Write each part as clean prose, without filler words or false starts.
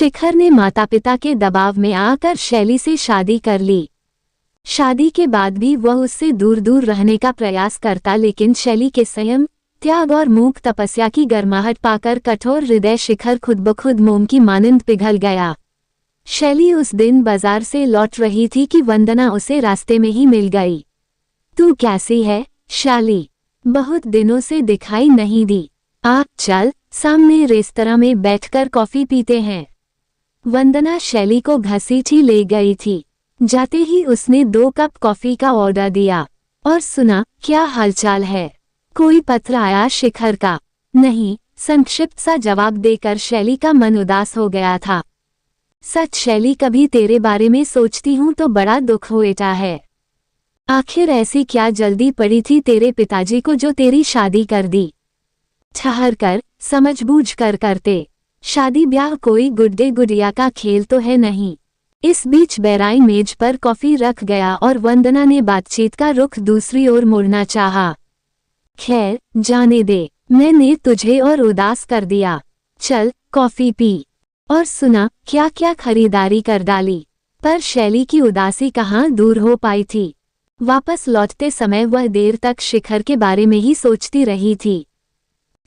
शिखर ने माता पिता के दबाव में आकर शैली से शादी कर ली। शादी के बाद भी वह उससे दूर दूर रहने का प्रयास करता, लेकिन शैली के संयम, त्याग और मूक तपस्या की गर्माहट पाकर कठोर हृदय शिखर खुद ब खुद मोम की मानंद पिघल गया। शैली उस दिन बाजार से लौट रही थी कि वंदना उसे रास्ते में ही मिल गई। तू कैसी है शाली, बहुत दिनों से दिखाई नहीं दी, आ चल सामने रेस्तरां में बैठकर कॉफी पीते हैं। वंदना शैली को घसीटी ले गई थी। जाते ही उसने 2 कप कॉफी का ऑर्डर दिया और सुना, क्या हालचाल है, कोई पत्र आया शिखर का? नहीं, संक्षिप्त सा जवाब देकर शैली का मन उदास हो गया था। सच शैली, कभी तेरे बारे में सोचती हूँ तो बड़ा दुख होता है। आखिर ऐसी क्या जल्दी पड़ी थी तेरे पिताजी को जो तेरी शादी कर दी? ठहर कर, समझबूझ कर करते। शादी ब्याह कोई गुड्डे गुड़िया का खेल तो है नहीं। इस बीच बैराई मेज पर कॉफी रख गया और वंदना ने बातचीत का रुख दूसरी ओर मोड़ना चाहा। खैर जाने दे, मैंने तुझे और उदास कर दिया। चल कॉफी पी। और सुना, क्या क्या खरीदारी कर डाली? पर शैली की उदासी कहाँ दूर हो पाई थी। वापस लौटते समय वह देर तक शिखर के बारे में ही सोचती रही थी।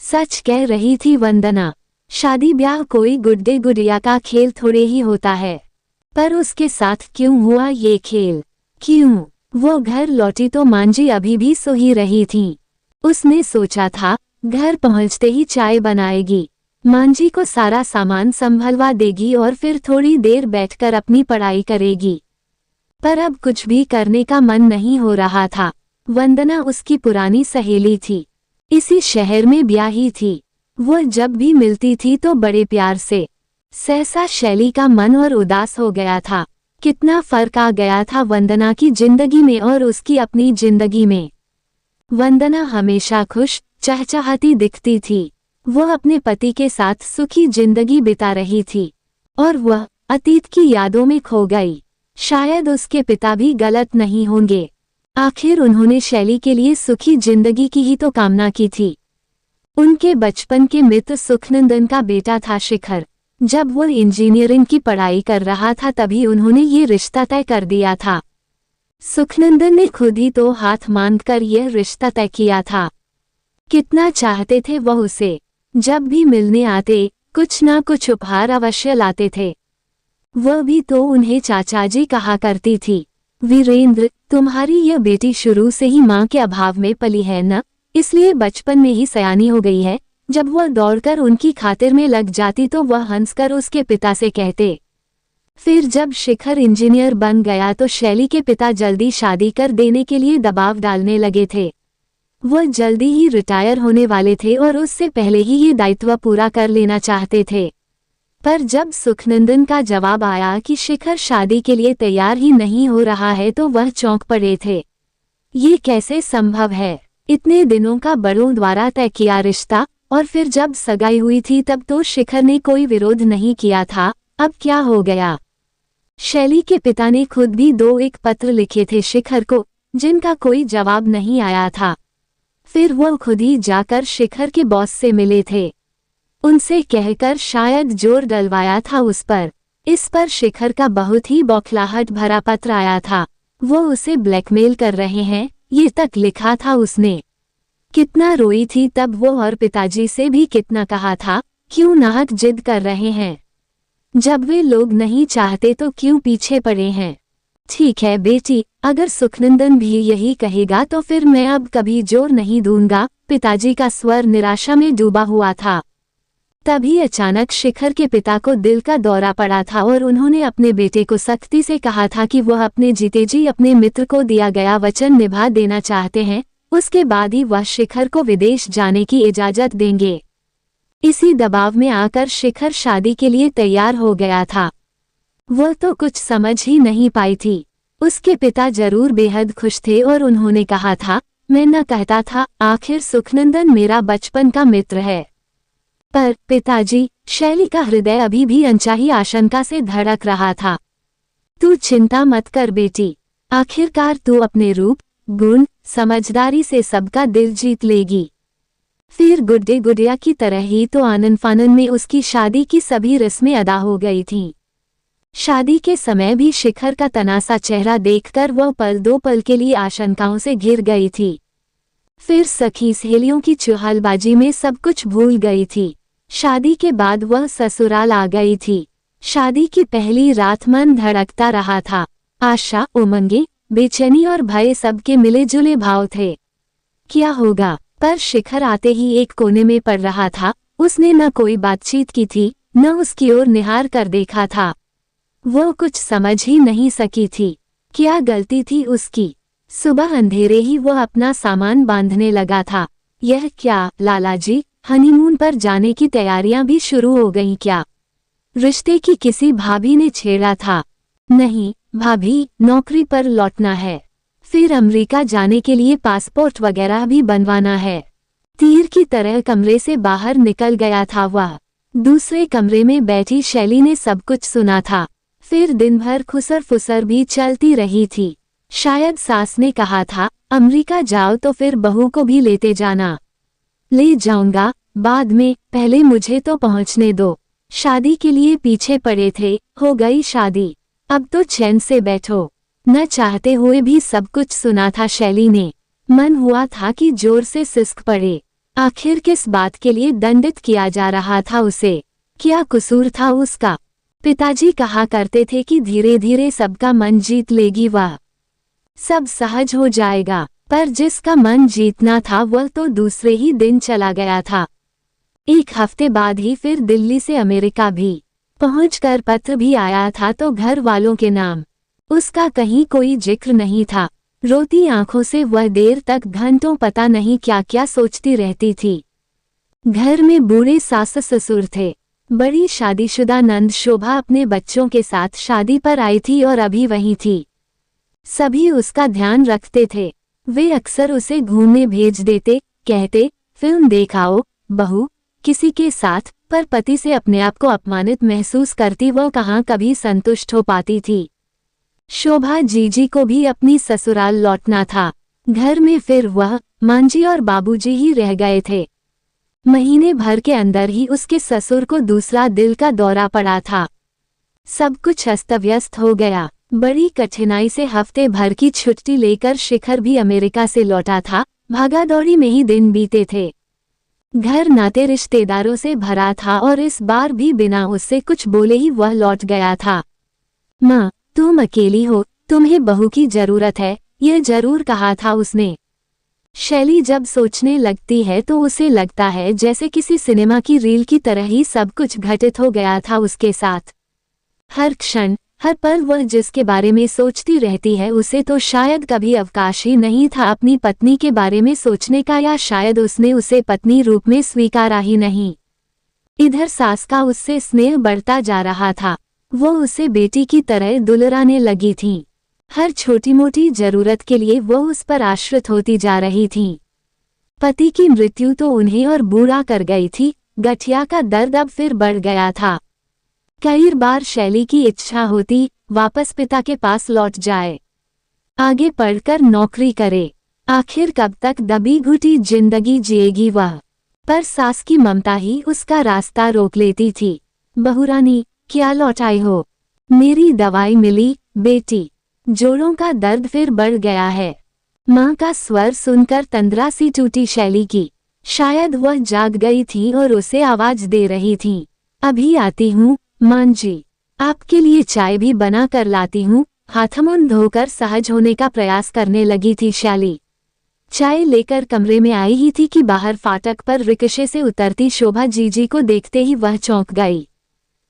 सच कह रही थी वंदना, शादी ब्याह कोई गुड्डे गुड़िया का खेल थोड़े ही होता है। पर उसके साथ क्यों हुआ ये खेल? क्यों? वो घर लौटी तो मांझी अभी भी सो ही रही थी। उसने सोचा था घर पहुंचते ही चाय बनाएगी, मांझी को सारा सामान संभलवा देगी और फिर थोड़ी देर बैठकर अपनी पढ़ाई करेगी। पर अब कुछ भी करने का मन नहीं हो रहा था। वंदना उसकी पुरानी सहेली थी, इसी शहर में ब्याही थी। वो जब भी मिलती थी तो बड़े प्यार से। सहसा शैली का मन और उदास हो गया था। कितना फर्क आ गया था वंदना की जिंदगी में और उसकी अपनी जिंदगी में। वंदना हमेशा खुश चहचहाती दिखती थी। वह अपने पति के साथ सुखी जिंदगी बिता रही थी और वह अतीत की यादों में खो गई। शायद उसके पिता भी गलत नहीं होंगे। आखिर उन्होंने शैली के लिए सुखी जिंदगी की ही तो कामना की थी। उनके बचपन के मित्र सुखनंदन का बेटा था शिखर। जब वो इंजीनियरिंग की पढ़ाई कर रहा था तभी उन्होंने ये रिश्ता तय कर दिया था। सुखनंदन ने खुद ही तो हाथ मांगकर यह रिश्ता तय किया था। कितना चाहते थे वह उसे। जब भी मिलने आते कुछ ना कुछ उपहार अवश्य लाते थे। वह भी तो उन्हें चाचा जी कहा करती थी। वीरेंद्र, तुम्हारी यह बेटी शुरू से ही माँ के अभाव में पली है न, इसलिए बचपन में ही सयानी हो गई है। जब वह दौड़कर उनकी खातिर में लग जाती तो वह हंसकर उसके पिता से कहते। फिर जब शिखर इंजीनियर बन गया तो शैली के पिता जल्दी शादी कर देने के लिए दबाव डालने लगे थे। वह जल्दी ही रिटायर होने वाले थे और उससे पहले ही ये दायित्व पूरा कर लेना चाहते थे। पर जब सुखनंदन का जवाब आया कि शिखर शादी के लिए तैयार ही नहीं हो रहा है तो वह चौंक पड़े थे। ये कैसे संभव है? इतने दिनों का बड़ों द्वारा तय किया रिश्ता, और फिर जब सगाई हुई थी तब तो शिखर ने कोई विरोध नहीं किया था। अब क्या हो गया? शैली के पिता ने खुद भी 2-1 पत्र लिखे थे शिखर को, जिनका कोई जवाब नहीं आया था। फिर वो खुद ही जाकर शिखर के बॉस से मिले थे। उनसे कहकर शायद जोर डलवाया था उस पर। इस पर शिखर का बहुत ही बौखलाहट भरा पत्र आया था। वो उसे ब्लैकमेल कर रहे हैं, ये तक लिखा था उसने। कितना रोई थी तब वो, और पिताजी से भी कितना कहा था, क्यों नाहक जिद कर रहे हैं? जब वे लोग नहीं चाहते तो क्यों पीछे पड़े हैं? ठीक है बेटी, अगर सुखनंदन भी यही कहेगा तो फिर मैं अब कभी जोर नहीं दूंगा। पिताजी का स्वर निराशा में डूबा हुआ था। तभी अचानक शिखर के पिता को दिल का दौरा पड़ा था और उन्होंने अपने बेटे को सख्ती से कहा था कि वह अपने जीते जी अपने मित्र को दिया गया वचन निभा देना चाहते हैं। उसके बाद ही वह शिखर को विदेश जाने की इजाजत देंगे। इसी दबाव में आकर शिखर शादी के लिए तैयार हो गया था। वह तो कुछ समझ ही नहीं पाई थी। उसके पिता जरूर बेहद खुश थे और उन्होंने कहा था, मैं न कहता था, आखिर सुखनंदन मेरा बचपन का मित्र है। पर पिताजी, शैली का हृदय अभी भी अनचाही आशंका से धड़क रहा था। तू चिंता मत कर बेटी, आखिरकार तू अपने रूप, गुण, समझदारी से सबका दिल जीत लेगी। फिर गुड्डे गुड़िया की तरह ही तो आनन फानन में उसकी शादी की सभी रस्में अदा हो गई थीं। शादी के समय भी शिखर का तनासा चेहरा देखकर वह पल दो पल के लिए आशंकाओं से घिर गई थी। फिर सखी सहेलियों की चुहलबाजी में सब कुछ भूल गई थी। शादी के बाद वह ससुराल आ गई थी। शादी की पहली रात मन धड़कता रहा था। आशा, उमंगे, बेचैनी और भय सबके मिले जुले भाव थे। क्या होगा? पर शिखर आते ही एक कोने में पड़ रहा था। उसने न कोई बातचीत की थी, न उसकी ओर निहार कर देखा था। वो कुछ समझ ही नहीं सकी थी। क्या गलती थी उसकी? सुबह अंधेरे ही वह अपना सामान बांधने लगा था। यह क्या लालाजी, हनीमून पर जाने की तैयारियां भी शुरू हो गईं क्या? रिश्ते की किसी भाभी ने छेड़ा था? नहीं भाभी, नौकरी पर लौटना है। फिर अमेरिका जाने के लिए पासपोर्ट वगैरह भी बनवाना है। तीर की तरह कमरे से बाहर निकल गया था वह। दूसरे कमरे में बैठी शैली ने सब कुछ सुना था। फिर दिन भर खुसर फुसर भी चलती रही थी। शायद सास ने कहा था, अमेरिका जाओ तो फिर बहू को भी लेते जाना। ले जाऊंगा बाद में, पहले मुझे तो पहुंचने दो। शादी के लिए पीछे पड़े थे, हो गई शादी, अब तो चैन से बैठो। न चाहते हुए भी सब कुछ सुना था शैली ने। मन हुआ था कि जोर से सिसक पड़े। आखिर किस बात के लिए दंडित किया जा रहा था उसे? क्या कसूर था उसका? पिताजी कहा करते थे कि धीरे धीरे सबका मन जीत लेगी वह, सब सहज हो जाएगा। पर जिसका मन जीतना था वह तो दूसरे ही दिन चला गया था। एक हफ्ते बाद ही फिर दिल्ली से अमेरिका भी पहुंचकर पत्र भी आया था तो घर वालों के नाम उसका कहीं कोई जिक्र नहीं था। रोती आंखों से वह देर तक घंटों पता नहीं क्या क्या सोचती रहती थी। घर में बूढ़े सास ससुर थे। बड़ी शादीशुदा नंद शोभा अपने बच्चों के साथ शादी पर आई थी और अभी वहीं थी। सभी उसका ध्यान रखते थे। वे अक्सर उसे घूमने भेज देते, कहते फिल्म देखाओ बहू किसी के साथ। पर पति से अपने आप को अपमानित महसूस करती वह कहाँ कभी संतुष्ट हो पाती थी। शोभा जीजी को भी अपनी ससुराल लौटना था। घर में फिर वह मांझी और बाबूजी ही रह गए थे। महीने भर के अंदर ही उसके ससुर को दूसरा दिल का दौरा पड़ा था। सब कुछ अस्त-व्यस्त हो गया। बड़ी कठिनाई से हफ्ते भर की छुट्टी लेकर शिखर भी अमेरिका से लौटा था। भागादौड़ी में ही दिन बीते थे। घर नाते रिश्तेदारों से भरा था और इस बार भी बिना उससे कुछ बोले ही वह लौट गया था। माँ, तुम अकेली हो, तुम्हें बहू की जरूरत है, यह जरूर कहा था उसने। शैली जब सोचने लगती है तो उसे लगता है जैसे किसी सिनेमा की रील की तरह ही सब कुछ घटित हो गया था उसके साथ। हर क्षण, हर पल वह जिसके बारे में सोचती रहती है उसे तो शायद कभी अवकाश ही नहीं था अपनी पत्नी के बारे में सोचने का, या शायद उसने उसे पत्नी रूप में स्वीकारा ही नहीं। इधर सास का उससे स्नेह बढ़ता जा रहा था। वो उसे बेटी की तरह दुलराने लगी थीं। हर छोटी मोटी जरूरत के लिए वो उस पर आश्रित होती जा रही थीं। पति की मृत्यु तो उन्हें और बूढ़ा कर गई थी। गठिया का दर्द अब फिर बढ़ गया था। कई बार शैली की इच्छा होती वापस पिता के पास लौट जाए, आगे पढ़कर नौकरी करे। आखिर कब तक दबी घुटी जिंदगी जिएगी वह? पर सास की ममता ही उसका रास्ता रोक लेती थी। बहुरानी, क्या लौट आई हो? मेरी दवाई मिली बेटी। जोड़ों का दर्द फिर बढ़ गया है। माँ का स्वर सुनकर तंद्रा सी टूटी शैली की। शायद वह जाग गई थी और उसे आवाज दे रही थी। अभी आती हूँ मां जी, आपके लिए चाय भी बना कर लाती हूँ। हाथ मुंह धोकर सहज होने का प्रयास करने लगी थी शैली। चाय लेकर कमरे में आई ही थी कि बाहर फाटक पर रिक्शे से उतरती शोभा जीजी को देखते ही वह चौंक गई।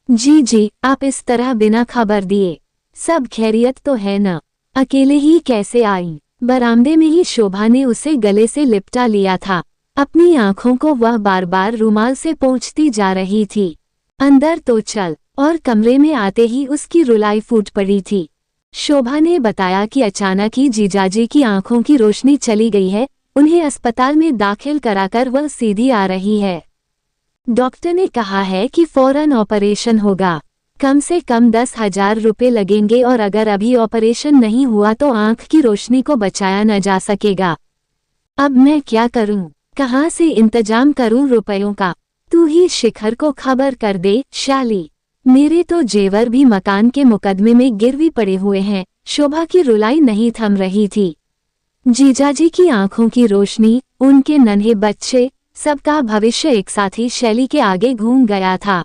जी, आप इस तरह बिना खबर दिए, सब खैरियत तो है न? अकेले ही कैसे आई? बरामदे में ही शोभा ने उसे गले से लिपटा लिया था। अपनी आंखों को वह बार बार रुमाल से पोंछती जा रही थी। अंदर तो चल। और कमरे में आते ही उसकी रुलाई फूट पड़ी थी। शोभा ने बताया कि अचानक ही जीजाजी की आंखों की रोशनी चली गई है। उन्हें अस्पताल में दाखिल कराकर वह सीधी आ रही है। डॉक्टर ने कहा है कि फौरन ऑपरेशन होगा। कम से कम 10,000 रुपये लगेंगे और अगर अभी ऑपरेशन नहीं हुआ तो आंख की रोशनी को बचाया न जा सकेगा। अब मैं क्या करूं? कहाँ से इंतजाम करूं रुपयों का? तू ही शिखर को खबर कर दे शाली। मेरे तो जेवर भी मकान के मुकदमे में गिरवी पड़े हुए हैं। शोभा की रुलाई नहीं थम रही थी। जीजाजी की आंखों की रोशनी, उनके नन्हे बच्चे, सबका भविष्य एक साथ ही शैली के आगे घूम गया था।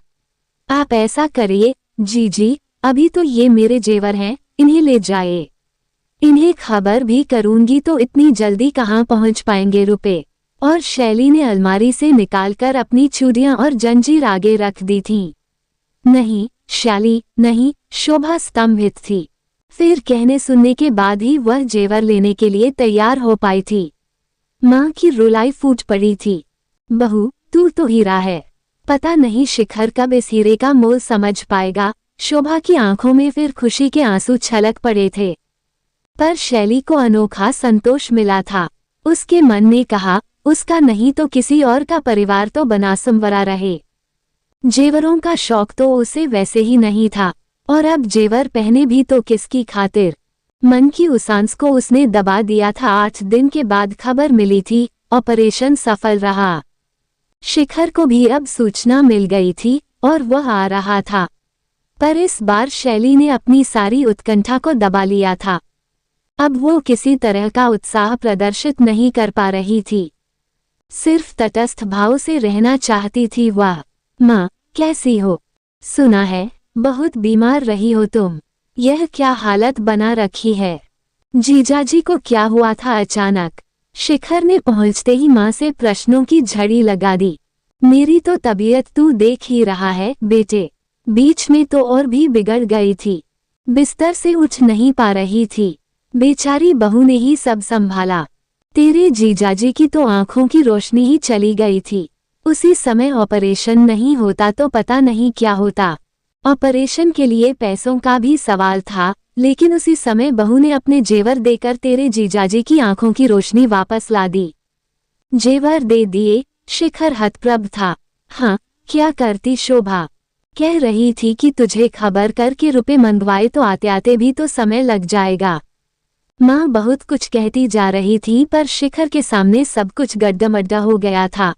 आप ऐसा करिए जीजी, अभी तो ये मेरे जेवर हैं, इन्हें ले जाए। इन्हें खबर भी करूंगी तो इतनी जल्दी कहाँ पहुंच पाएंगे रुपए। और शैली ने अलमारी से निकालकर अपनी चूड़ियां और जंजीर आगे रख दी थीं। नहीं शैली नहीं, शोभा स्तंभित थी। फिर कहने सुनने के बाद ही वह जेवर लेने के लिए तैयार हो पाई थी। माँ की रुलाई फूट पड़ी थी। बहू, तू तो हीरा है, पता नहीं शिखर कब इस हीरे का मोल समझ पाएगा। शोभा की आंखों में फिर खुशी के आंसू छलक पड़े थे। पर शैली को अनोखा संतोष मिला था। उसके मन ने कहा, उसका नहीं तो किसी और का परिवार तो बना संवरा रहे। जेवरों का शौक तो उसे वैसे ही नहीं था, और अब जेवर पहने भी तो किसकी खातिर। मन की उसांस को उसने दबा दिया था। 8 दिन के बाद खबर मिली थी, ऑपरेशन सफल रहा। शिखर को भी अब सूचना मिल गई थी और वह आ रहा था। पर इस बार शैली ने अपनी सारी उत्कंठा को दबा लिया था। अब वो किसी तरह का उत्साह प्रदर्शित नहीं कर पा रही थी। सिर्फ तटस्थ भाव से रहना चाहती थी वह। माँ, कैसी हो? सुना है बहुत बीमार रही हो तुम। यह क्या हालत बना रखी है? जीजाजी को क्या हुआ था अचानक? शिखर ने पहुंचते ही माँ से प्रश्नों की झड़ी लगा दी। मेरी तो तबीयत तू देख ही रहा है बेटे, बीच में तो और भी बिगड़ गई थी। बिस्तर से उठ नहीं पा रही थी। बेचारी बहू ने ही सब संभाला। तेरे जीजाजी की तो आंखों की रोशनी ही चली गई थी। उसी समय ऑपरेशन नहीं होता तो पता नहीं क्या होता। ऑपरेशन के लिए पैसों का भी सवाल था, लेकिन उसी समय बहू ने अपने जेवर देकर तेरे जीजाजी की आंखों की रोशनी वापस ला दी। जेवर दे दिए? शिखर हतप्रभ था। हाँ, क्या करती शोभा? कह रही थी कि तुझे खबर करके रुपए मंगवाए तो आते आते भी तो समय लग जाएगा। माँ बहुत कुछ कहती जा रही थी, पर शिखर के सामने सब कुछ गड्ढमड्ढा हो गया था।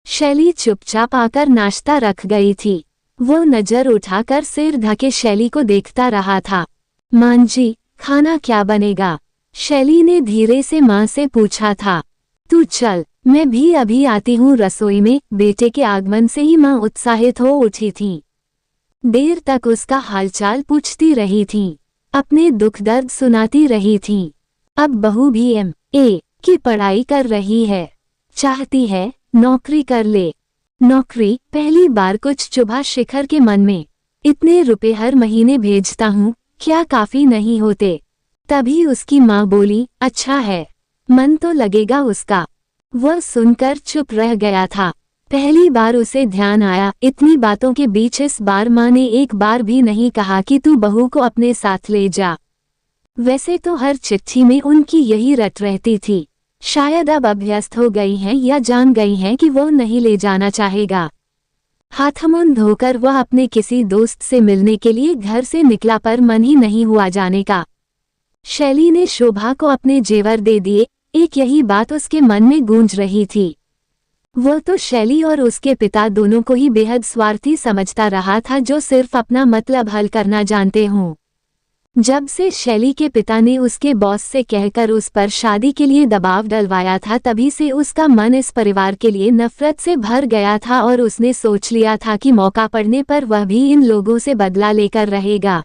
शैली चुपचाप आकर नाश्ता रख गई थी। वो नजर उठाकर सिर ढके शैली को देखता रहा था। मां जी, खाना क्या बनेगा? शैली ने धीरे से मां से पूछा था। तू चल, मैं भी अभी आती हूँ रसोई में। बेटे के आगमन से ही मां उत्साहित हो उठी थी। देर तक उसका हालचाल पूछती रही थी, अपने दुख दर्द सुनाती रही थी। अब बहू भी M.A. की पढ़ाई कर रही है, चाहती है नौकरी कर ले। नौकरी? पहली बार कुछ चुभा शिखर के मन में। इतने रुपए हर महीने भेजता हूँ, क्या काफी नहीं होते? तभी उसकी माँ बोली, अच्छा है, मन तो लगेगा उसका। वह सुनकर चुप रह गया था। पहली बार उसे ध्यान आया, इतनी बातों के बीच इस बार माँ ने एक बार भी नहीं कहा कि तू बहू को अपने साथ ले जा। वैसे तो हर चिट्ठी में उनकी यही रट रहती थी। शायद अब अभ्यस्त हो गई हैं या जान गई हैं कि वो नहीं ले जाना चाहेगा। हाथ मुंह धोकर वह अपने किसी दोस्त से मिलने के लिए घर से निकला, पर मन ही नहीं हुआ जाने का। शैली ने शोभा को अपने जेवर दे दिए, एक यही बात उसके मन में गूंज रही थी। वो तो शैली और उसके पिता दोनों को ही बेहद स्वार्थी समझता रहा था, जो सिर्फ अपना मतलब हल करना जानते हों। जब से शैली के पिता ने उसके बॉस से कहकर उस पर शादी के लिए दबाव डलवाया था, तभी से उसका मन इस परिवार के लिए नफरत से भर गया था और उसने सोच लिया था कि मौका पड़ने पर वह भी इन लोगों से बदला लेकर रहेगा।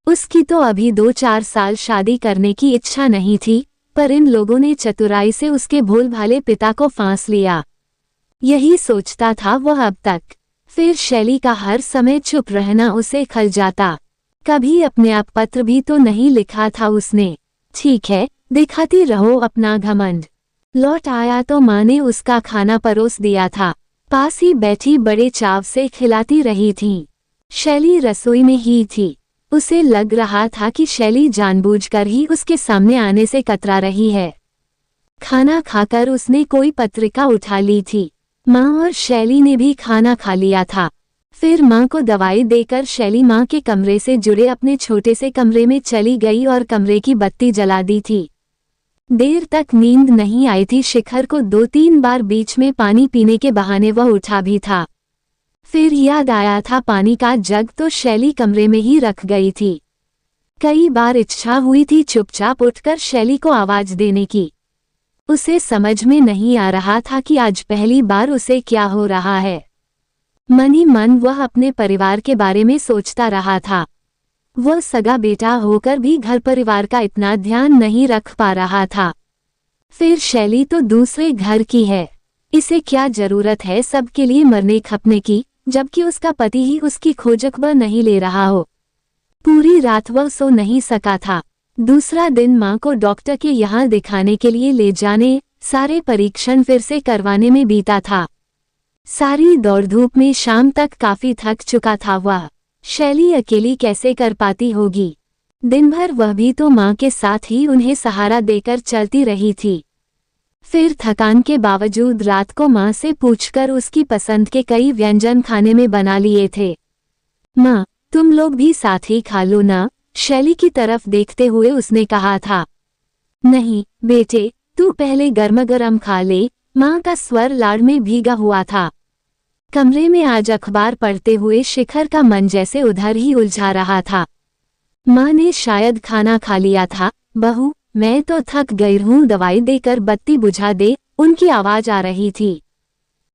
उसकी तो अभी 2-4 साल शादी करने की इच्छा नहीं थी, पर इन लोगों ने चतुराई से उसके भोलभाले पिता को फांस लिया। यही सोचता था वह अब तक। फिर शैली का हर समय चुप रहना उसे खल जाता। कभी अपने आप पत्र भी तो नहीं लिखा था उसने। ठीक है, दिखाती रहो अपना घमंड। लौट आया तो माँ ने उसका खाना परोस दिया था। पास ही बैठी बड़े चाव से खिलाती रही थी। शैली रसोई में ही थी। उसे लग रहा था कि शैली जानबूझकर ही उसके सामने आने से कतरा रही है। खाना खाकर उसने कोई पत्रिका उठा ली थी। माँ और शैली ने भी खाना खा लिया था। फिर माँ को दवाई देकर शैली माँ के कमरे से जुड़े अपने छोटे से कमरे में चली गई और कमरे की बत्ती जला दी थी। देर तक नींद नहीं आई थी। शिखर को 2-3 बार बीच में पानी पीने के बहाने वह उठा भी था। फिर याद आया था पानी का जग तो शैली कमरे में ही रख गई थी। कई बार इच्छा हुई थी चुपचाप उठकर शैली को आवाज देने की। उसे समझ में नहीं आ रहा था कि आज पहली बार उसे क्या हो रहा है। मन ही मन वह अपने परिवार के बारे में सोचता रहा था। वह सगा बेटा होकर भी घर परिवार का इतना ध्यान नहीं रख पा रहा था। फिर शैली तो दूसरे घर की है, इसे क्या जरूरत है सबके लिए मरने खपने की, जबकि उसका पति ही उसकी खोजखबर नहीं ले रहा हो। पूरी रात वह सो नहीं सका था। दूसरा दिन मां को डॉक्टर के यहाँ दिखाने के लिए ले जाने, सारे परीक्षण फिर से करवाने में बीता था। सारी दौड़-धूप में शाम तक काफी थक चुका था वह। शैली अकेली कैसे कर पाती होगी। दिन भर वह भी तो मां के साथ ही उन्हें सहारा देकर चलती रही थी। फिर थकान के बावजूद रात को मां से पूछकर उसकी पसंद के कई व्यंजन खाने में बना लिए थे। मां, तुम लोग भी साथ ही खा लो ना, शैली की तरफ देखते हुए उसने कहा था। नहीं बेटे, तू पहले गर्म-गर्म खा ले, मां का स्वर लाड़ में भीगा हुआ था। कमरे में आज अखबार पढ़ते हुए शिखर का मन जैसे उधर ही उलझा रहा था। मां ने शायद खाना खा लिया था। बहू, मैं तो थक गई हूँ, दवाई देकर बत्ती बुझा दे, उनकी आवाज आ रही थी।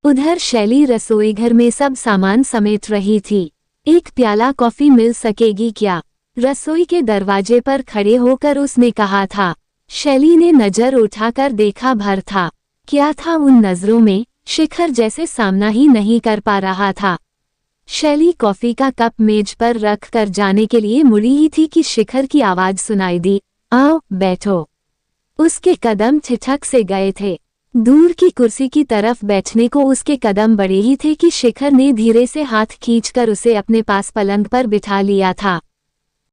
उधर शैली रसोई घर में सब सामान समेट रही थी। एक प्याला कॉफी मिल सकेगी क्या? रसोई के दरवाजे पर खड़े होकर उसने कहा था। शैली ने नजर उठाकर देखा भर था। क्या था उन नजरों में? शिखर जैसे सामना ही नहीं कर पा रहा था। शैली कॉफी का कप मेज पर रख कर जाने के लिए मुड़ी ही थी कि शिखर की आवाज सुनाई दी। आओ बैठो। उसके कदम ठिठक से गए थे। दूर की कुर्सी की तरफ बैठने को उसके कदम बढ़े ही थे कि शिखर ने धीरे से हाथ खींचकर उसे अपने पास पलंग पर बिठा लिया था।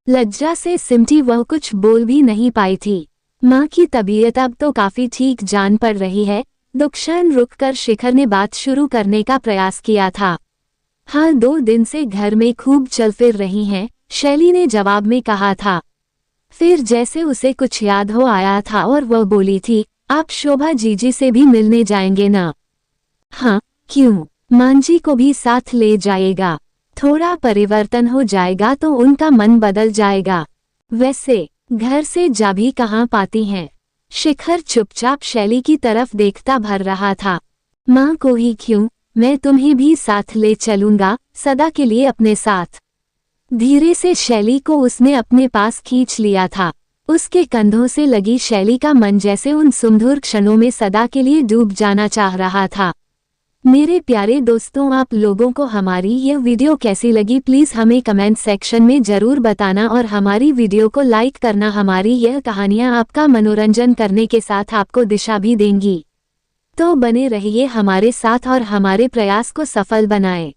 लज्जा से सिमटी वह कुछ बोल भी नहीं पाई थी। मां की तबीयत अब तो काफी ठीक जान पड़ रही है। दुक्षण रुककर शिखर ने बात शुरू करने का प्रयास किया था। हाँ, 2 दिन से घर में खूब चल फिर रही हैं, शैली ने जवाब में कहा था। फिर जैसे उसे कुछ याद हो आया था और वह बोली थी, आप शोभा जीजी से भी मिलने जाएंगे ना? हाँ, क्यों? मांझी को भी साथ ले जाएगा। थोड़ा परिवर्तन हो जाएगा तो उनका मन बदल जाएगा। वैसे घर से जा भी कहाँ पाती हैं? शिखर चुपचाप शैली की तरफ देखता भर रहा था। मां को ही क्यों, मैं तुम्हें भी साथ ले चलूंगा, सदा के लिए अपने साथ। धीरे से शैली को उसने अपने पास खींच लिया था। उसके कंधों से लगी शैली का मन जैसे उन सुमधुर क्षणों में सदा के लिए डूब जाना चाह रहा था। मेरे प्यारे दोस्तों, आप लोगों को हमारी यह वीडियो कैसी लगी प्लीज़ हमें कमेंट सेक्शन में ज़रूर बताना और हमारी वीडियो को लाइक करना। हमारी यह कहानियाँ आपका मनोरंजन करने के साथ आपको दिशा भी देंगी। तो बने रहिए हमारे साथ और हमारे प्रयास को सफल बनाएं।